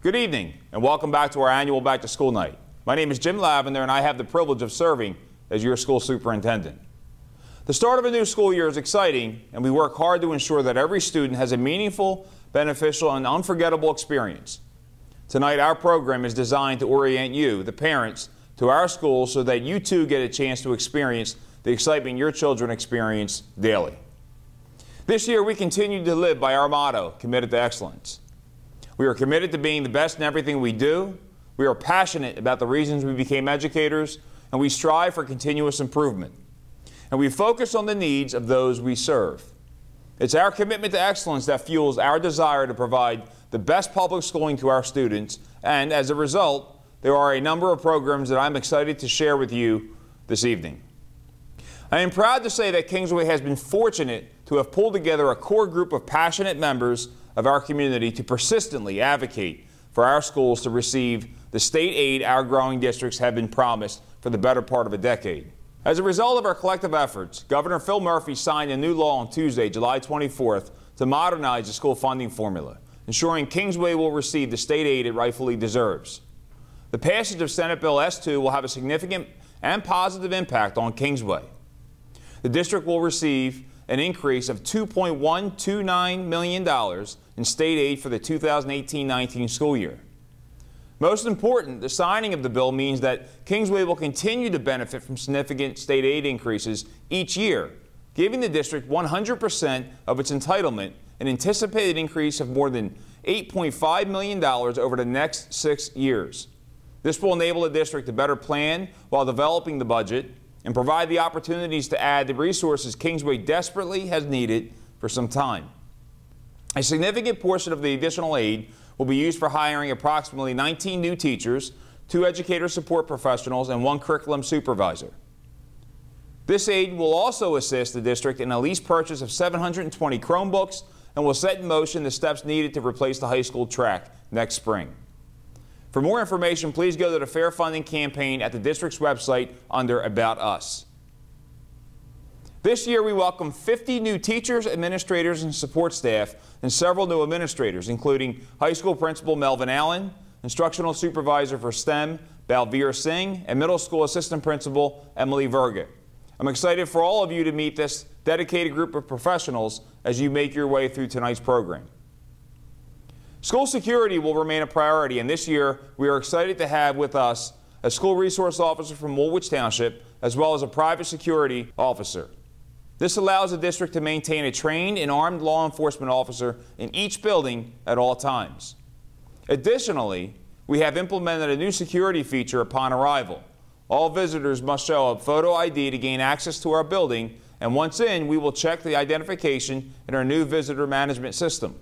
Good evening and welcome back to our annual Back to School Night. My name is Jim Lavender and I have the privilege of serving as your school superintendent. The start of a new school year is exciting and we work hard to ensure that every student has a meaningful, beneficial, and unforgettable experience. Tonight our program is designed to orient you, the parents, to our schools so that you too get a chance to experience the excitement your children experience daily. This year we continue to live by our motto, committed to excellence. We are committed to being the best in everything we do. We are passionate about the reasons we became educators, and we strive for continuous improvement. And we focus on the needs of those we serve. It's our commitment to excellence that fuels our desire to provide the best public schooling to our students, and as a result, there are a number of programs that I'm excited to share with you this evening. I am proud to say that Kingsway has been fortunate to have pulled together a core group of passionate members of our community to persistently advocate for our schools to receive the state aid our growing districts have been promised for the better part of a decade. As a result of our collective efforts, Governor Phil Murphy signed a new law on Tuesday, July 24th, to modernize the school funding formula, ensuring Kingsway will receive the state aid it rightfully deserves. The passage of Senate Bill S2 will have a significant and positive impact on Kingsway. The district will receive an increase of $2.129 million in state aid for the 2018-19 school year. Most important, the signing of the bill means that Kingsway will continue to benefit from significant state aid increases each year, giving the district 100% of its entitlement, an anticipated increase of more than $8.5 million over the next 6 years. This will enable the district to better plan while developing the budget and provide the opportunities to add the resources Kingsway desperately has needed for some time. A significant portion of the additional aid will be used for hiring approximately 19 new teachers, 2 educator support professionals, and 1 curriculum supervisor. This aid will also assist the district in a lease purchase of 720 Chromebooks and will set in motion the steps needed to replace the high school track next spring. For more information, please go to the Fair Funding campaign at the district's website under About Us. This year, we welcome 50 new teachers, administrators, and support staff, and several new administrators, including high school principal Melvin Allen, instructional supervisor for STEM Balveer Singh, and middle school assistant principal Emily Verga. I'm excited for all of you to meet this dedicated group of professionals as you make your way through tonight's program. School security will remain a priority, and this year we are excited to have with us a school resource officer from Woolwich Township, as well as a private security officer. This allows the district to maintain a trained and armed law enforcement officer in each building at all times. Additionally, we have implemented a new security feature upon arrival. All visitors must show a photo ID to gain access to our building, and once in, we will check the identification in our new visitor management system.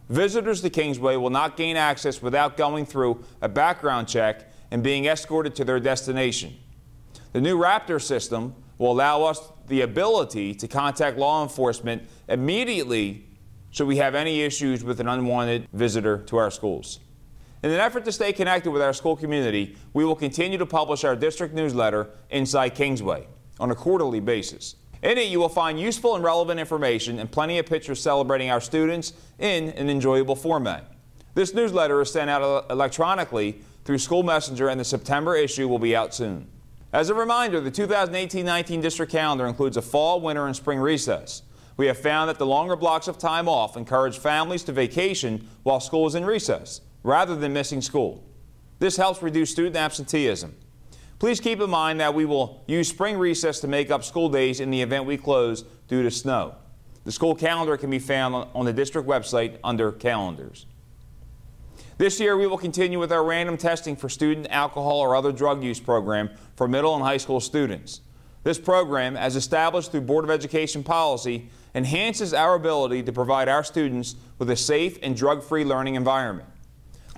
Visitors to Kingsway will not gain access without going through a background check and being escorted to their destination. The new Raptor system will allow us the ability to contact law enforcement immediately should we have any issues with an unwanted visitor to our schools. In an effort to stay connected with our school community, we will continue to publish our district newsletter, Inside Kingsway, on a quarterly basis. In it, you will find useful and relevant information and plenty of pictures celebrating our students in an enjoyable format. This newsletter is sent out electronically through School Messenger, and the September issue will be out soon. As a reminder, the 2018-19 district calendar includes a fall, winter, and spring recess. We have found that the longer blocks of time off encourage families to vacation while school is in recess, rather than missing school. This helps reduce student absenteeism. Please keep in mind that we will use spring recess to make up school days in the event we close due to snow. The school calendar can be found on the district website under Calendars. This year we will continue with our random testing for student alcohol or other drug use program for middle and high school students. This program, as established through Board of Education policy, enhances our ability to provide our students with a safe and drug-free learning environment.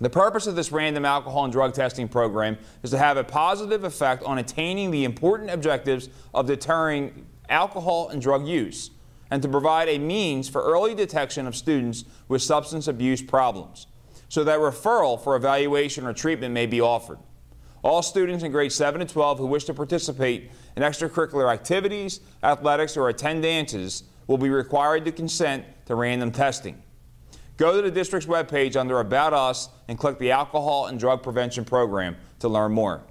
The purpose of this random alcohol and drug testing program is to have a positive effect on attaining the important objectives of deterring alcohol and drug use, and to provide a means for early detection of students with substance abuse problems, so that referral for evaluation or treatment may be offered. All students in grades 7 to 12 who wish to participate in extracurricular activities, athletics, or attend dances will be required to consent to random testing. Go to the district's webpage under About Us and click the Alcohol and Drug Prevention Program to learn more.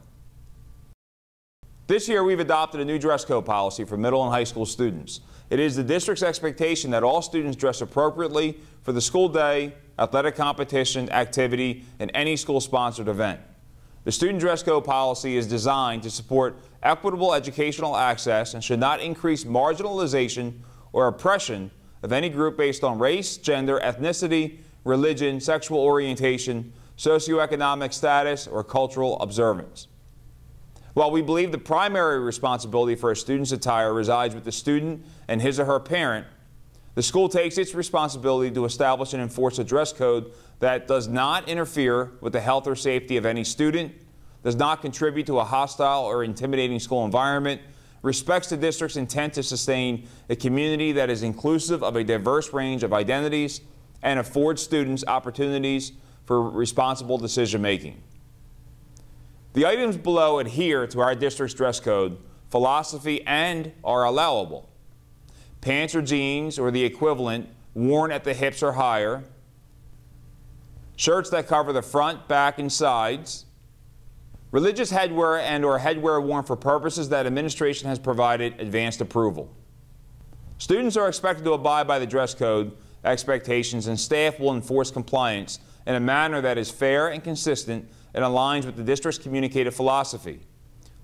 This year, we've adopted a new dress code policy for middle and high school students. It is the district's expectation that all students dress appropriately for the school day, athletic competition, activity, and any school-sponsored event. The student dress code policy is designed to support equitable educational access and should not increase marginalization or oppression of any group based on race, gender, ethnicity, religion, sexual orientation, socioeconomic status, or cultural observance. While we believe the primary responsibility for a student's attire resides with the student and his or her parent, the school takes its responsibility to establish and enforce a dress code that does not interfere with the health or safety of any student, does not contribute to a hostile or intimidating school environment, respects the district's intent to sustain a community that is inclusive of a diverse range of identities, and affords students opportunities for responsible decision-making. The items below adhere to our district's dress code philosophy and are allowable. Pants or jeans or the equivalent worn at the hips or higher, shirts that cover the front, back, and sides, religious headwear and or headwear worn for purposes that administration has provided advanced approval. Students are expected to abide by the dress code expectations, and staff will enforce compliance in a manner that is fair and consistent and aligns with the district's communicated philosophy.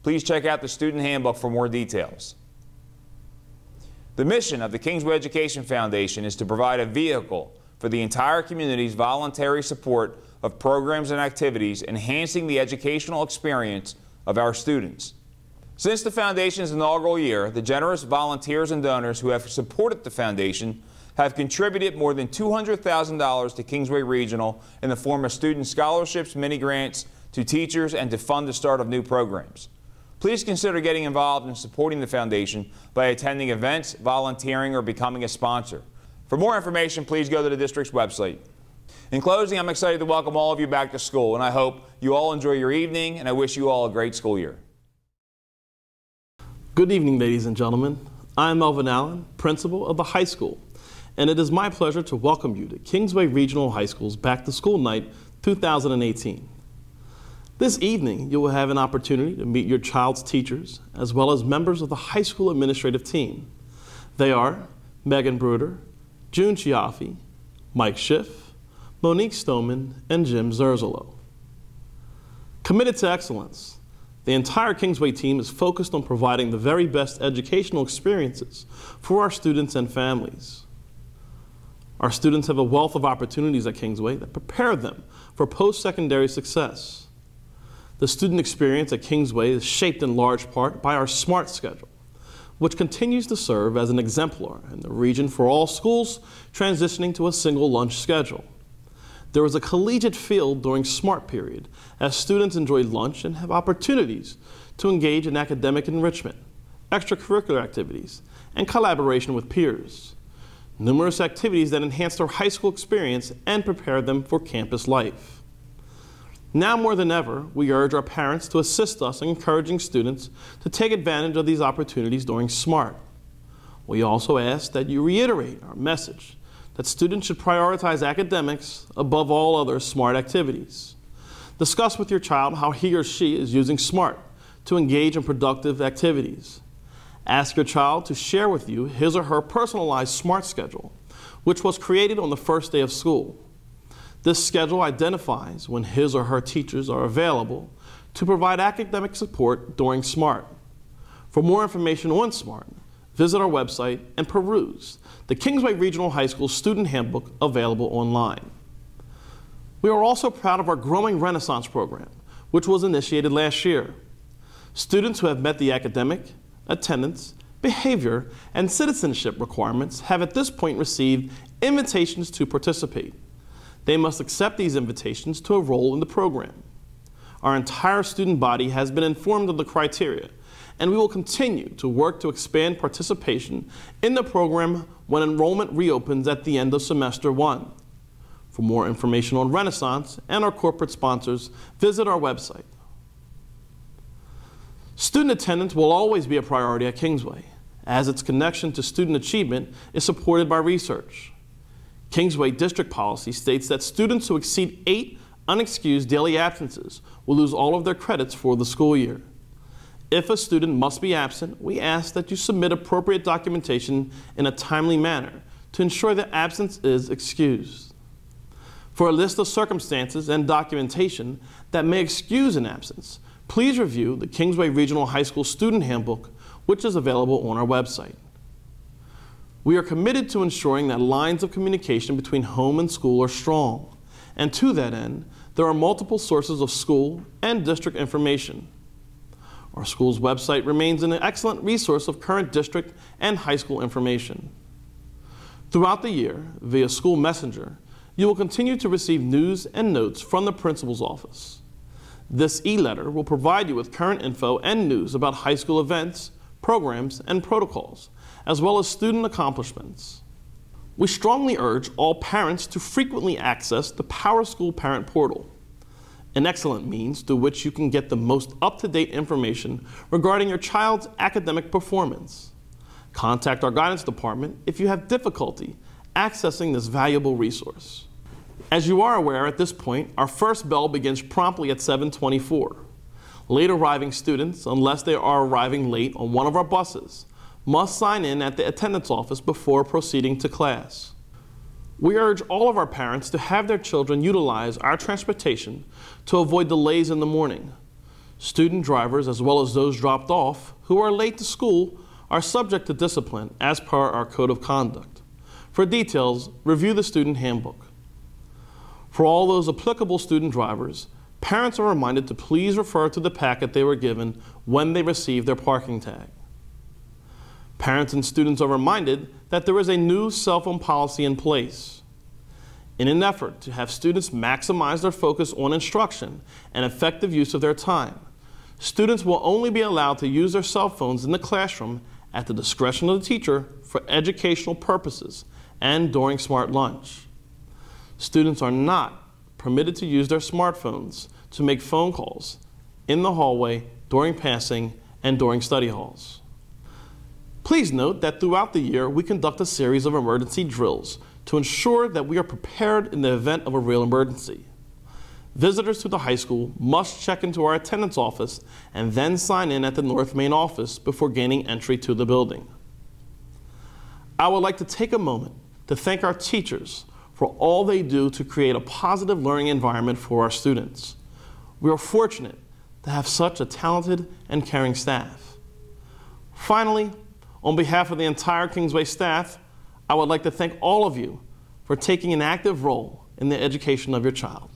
Please check out the student handbook for more details. The mission of the Kingsway Education Foundation is to provide a vehicle for the entire community's voluntary support of programs and activities enhancing the educational experience of our students. Since the Foundation's inaugural year, the generous volunteers and donors who have supported the Foundation have contributed more than $200,000 to Kingsway Regional in the form of student scholarships, mini grants to teachers, and to fund the start of new programs. Please consider getting involved in supporting the Foundation by attending events, volunteering, or becoming a sponsor. For more information, please go to the district's website. In closing, I'm excited to welcome all of you back to school, and I hope you all enjoy your evening, and I wish you all a great school year. Good evening, ladies and gentlemen. I'm Melvin Allen, principal of the high school, and it is my pleasure to welcome you to Kingsway Regional High School's Back to School Night 2018. This evening, you will have an opportunity to meet your child's teachers as well as members of the high school administrative team. They are Megan Bruder, June Chiaffi, Mike Schiff, Monique Stoneman, and Jim Zerzolo. Committed to excellence, the entire Kingsway team is focused on providing the very best educational experiences for our students and families. Our students have a wealth of opportunities at Kingsway that prepare them for post-secondary success. The student experience at Kingsway is shaped in large part by our SMART schedule, which continues to serve as an exemplar in the region for all schools transitioning to a single lunch schedule. There is a collegiate feel during SMART period as students enjoy lunch and have opportunities to engage in academic enrichment, extracurricular activities, and collaboration with peers. Numerous activities that enhance their high school experience and prepare them for campus life. Now more than ever, we urge our parents to assist us in encouraging students to take advantage of these opportunities during SMART. We also ask that you reiterate our message that students should prioritize academics above all other SMART activities. Discuss with your child how he or she is using SMART to engage in productive activities. Ask your child to share with you his or her personalized SMART schedule, which was created on the first day of school. This schedule identifies when his or her teachers are available to provide academic support during SMART. For more information on SMART, visit our website and peruse the Kingsway Regional High School Student Handbook available online. We are also proud of our growing Renaissance program, which was initiated last year. Students who have met the academic, attendance, behavior, and citizenship requirements have at this point received invitations to participate. They must accept these invitations to enroll in the program. Our entire student body has been informed of the criteria, and we will continue to work to expand participation in the program when enrollment reopens at the end of semester 1. For more information on Renaissance and our corporate sponsors, visit our website. Student attendance will always be a priority at Kingsway, as its connection to student achievement is supported by research. Kingsway district policy states that students who exceed 8 unexcused daily absences will lose all of their credits for the school year. If a student must be absent, we ask that you submit appropriate documentation in a timely manner to ensure that absence is excused. For a list of circumstances and documentation that may excuse an absence, please review the Kingsway Regional High School Student Handbook, which is available on our website. We are committed to ensuring that lines of communication between home and school are strong, and to that end, there are multiple sources of school and district information. Our school's website remains an excellent resource of current district and high school information. Throughout the year, via School Messenger, you will continue to receive news and notes from the principal's office. This e-letter will provide you with current info and news about high school events, programs, and protocols, as well as student accomplishments. We strongly urge all parents to frequently access the Power School Parent Portal, an excellent means through which you can get the most up-to-date information regarding your child's academic performance. Contact our guidance department if you have difficulty accessing this valuable resource. As you are aware at this point, our first bell begins promptly at 7:24. Late arriving students, unless they are arriving late on one of our buses, must sign in at the attendance office before proceeding to class. We urge all of our parents to have their children utilize our transportation to avoid delays in the morning. Student drivers, as well as those dropped off, who are late to school, are subject to discipline as per our Code of Conduct. For details, review the Student Handbook. For all those applicable student drivers, parents are reminded to please refer to the packet they were given when they received their parking tag. Parents and students are reminded that there is a new cell phone policy in place. In an effort to have students maximize their focus on instruction and effective use of their time, students will only be allowed to use their cell phones in the classroom at the discretion of the teacher for educational purposes and during smart lunch. Students are not permitted to use their smartphones to make phone calls in the hallway, during passing, and during study halls. Please note that throughout the year, we conduct a series of emergency drills to ensure that we are prepared in the event of a real emergency. Visitors to the high school must check into our attendance office and then sign in at the North Main office before gaining entry to the building. I would like to take a moment to thank our teachers for all they do to create a positive learning environment for our students. We are fortunate to have such a talented and caring staff. Finally, on behalf of the entire Kingsway staff, I would like to thank all of you for taking an active role in the education of your child.